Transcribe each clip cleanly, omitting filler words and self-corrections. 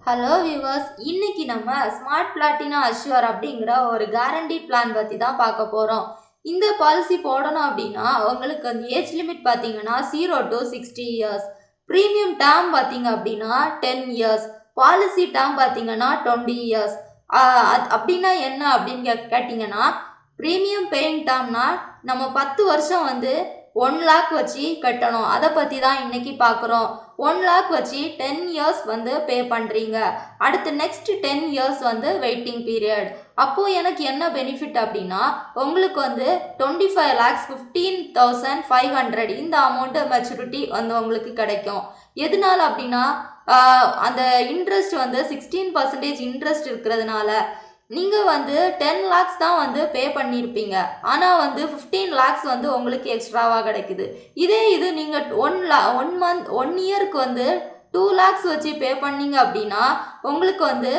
Hello viewers, இன்னைக்கு நம்ம smart Platina assure அப்படிங்கிற ஒரு கேரண்டி பிளான் பற்றி தான் பார்க்க போகிறோம். இந்த பாலிசி போடணும் அப்படின்னா உங்களுக்கு அந்த ஏஜ் லிமிட் பார்த்தீங்கன்னா 0 to 60 இயர்ஸ், ப்ரீமியம் டேர்ம் பார்த்தீங்க அப்படின்னா 10 இயர்ஸ், பாலிசி டேர்ம் பார்த்தீங்கன்னா 20 இயர்ஸ். அப்படின்னா என்ன அப்படின்னு கேட்டிங்கன்னா, ப்ரீமியம் பேயிங் டேர்ம்னா நம்ம 10 வருஷம் வந்து 1 லேக் வச்சு கட்டணும். அதை பற்றி தான் இன்னைக்கு பார்க்குறோம். 1 லேக் வச்சு 10 இயர்ஸ் வந்து பே பண்ணுறீங்க. அடுத்து நெக்ஸ்ட் 10 இயர்ஸ் வந்து வெயிட்டிங் பீரியட். அப்போது எனக்கு என்ன பெனிஃபிட் அப்படின்னா, உங்களுக்கு வந்து 25 லேக்ஸ் 15,500 இந்த அமௌண்ட்டு மெச்சூரிட்டி வந்து உங்களுக்கு கிடைக்கும். எதனால அப்படின்னா, அந்த இன்ட்ரெஸ்ட் வந்து 16% இன்ட்ரெஸ்ட் இருக்கிறதுனால நீங்கள் வந்து 10 லேக்ஸ் தான் வந்து பே பண்ணியிருப்பீங்க. ஆனால் வந்து 15 லேக்ஸ் வந்து உங்களுக்கு எக்ஸ்ட்ராவாக கிடைக்குது. இது நீங்கள் 1 இயருக்கு வந்து 2 லேக்ஸ் வச்சு பே பண்ணீங்க அப்படின்னா உங்களுக்கு வந்து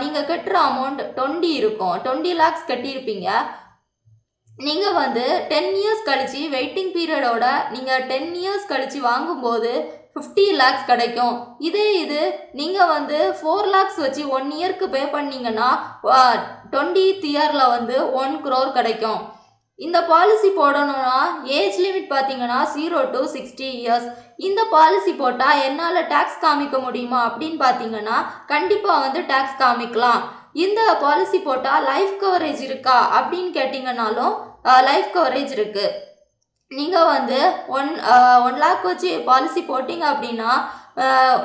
நீங்கள் கட்டுற அமௌண்ட் 20 இருக்கும். 20 லேக்ஸ் கட்டியிருப்பீங்க. நீங்கள் வந்து 10 இயர்ஸ் கழித்து வெயிட்டிங் பீரியடோட நீங்கள் 10 இயர்ஸ் கழித்து வாங்கும்போது 50 லேக்ஸ் கிடைக்கும். இது நீங்கள் வந்து 4 லேக்ஸ் வச்சு 1 இயருக்கு பே பண்ணிங்கன்னா 20th இயரில் வந்து 1 crore கிடைக்கும். இந்த பாலிசி போடணும்னா ஏஜ் லிமிட் பார்த்தீங்கன்னா 0 to 60 இயர்ஸ். இந்த பாலிசி போட்டால் என்னால் டேக்ஸ் காமிக்க முடியுமா அப்படின்னு பார்த்தீங்கன்னா கண்டிப்பாக வந்து டேக்ஸ் காமிக்கலாம். இந்த பாலிசி போட்டால் லைஃப் கவரேஜ் இருக்கா அப்படின்னு கேட்டிங்கனாலும் லைஃப் கவரேஜ் இருக்குது. நீங்கள் வந்து 1 லேக் வச்சு பாலிசி போட்டிங்க அப்படின்னா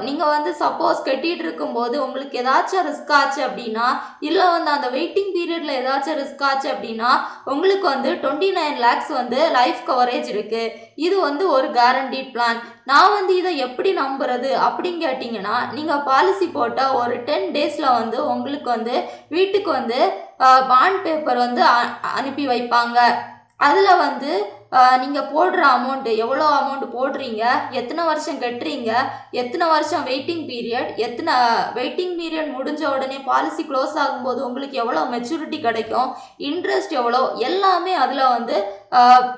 நீங்கள் வந்து சப்போஸ் கட்டிகிட்டு இருக்கும்போது உங்களுக்கு ஏதாச்சும் ரிஸ்க் ஆச்சு அப்படின்னா, இல்லை வந்து அந்த வெயிட்டிங் பீரியடில் ஏதாச்சும் ரிஸ்க் ஆச்சு அப்படின்னா உங்களுக்கு வந்து 29 லேக்ஸ் வந்து லைஃப் கவரேஜ் இருக்குது. இது வந்து ஒரு கேரண்டீட் பிளான். நான் வந்து இதை எப்படி நம்புறது அப்படின்னு கேட்டிங்கன்னா, நீங்கள் பாலிசி போட்ட ஒரு 10 டேஸில் வந்து உங்களுக்கு வந்து வீட்டுக்கு வந்து பாண்ட் பேப்பர் வந்து அனுப்பி வைப்பாங்க. அதில் வந்து நீங்கள் போடுற அமௌண்ட்டு எவ்வளோ அமௌண்ட் போடுறீங்க, எத்தனை வருஷம் கட்டுறீங்க, எத்தனை வருஷம் வெயிட்டிங் பீரியட் முடிஞ்ச உடனே பாலிசி க்ளோஸ் ஆகும்போது உங்களுக்கு எவ்வளோ மெச்சூரிட்டி கிடைக்கும், இன்ட்ரெஸ்ட் எவ்வளோ, எல்லாமே அதில் வந்து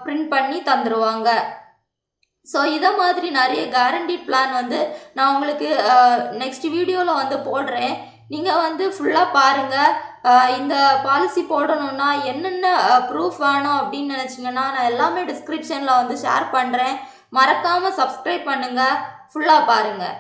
பிரிண்ட் பண்ணி தந்துடுவாங்க. ஸோ இதை மாதிரி நிறைய கேரண்டீட் பிளான் வந்து நான் உங்களுக்கு நெக்ஸ்ட் வீடியோவில் வந்து போடுறேன். நீங்கள் வந்து ஃபுல்லாக பாருங்கள். இந்த பாலிசி போடணுன்னா என்னென்ன ப்ரூஃப் வேணும் அப்படின்னு நினச்சிங்கன்னா நான் எல்லாமே டிஸ்கிரிப்ஷனில் வந்து ஷேர் பண்ணுறேன். மறக்காமல் சப்ஸ்கிரைப் பண்ணுங்கள். ஃபுல்லாக பாருங்கள்.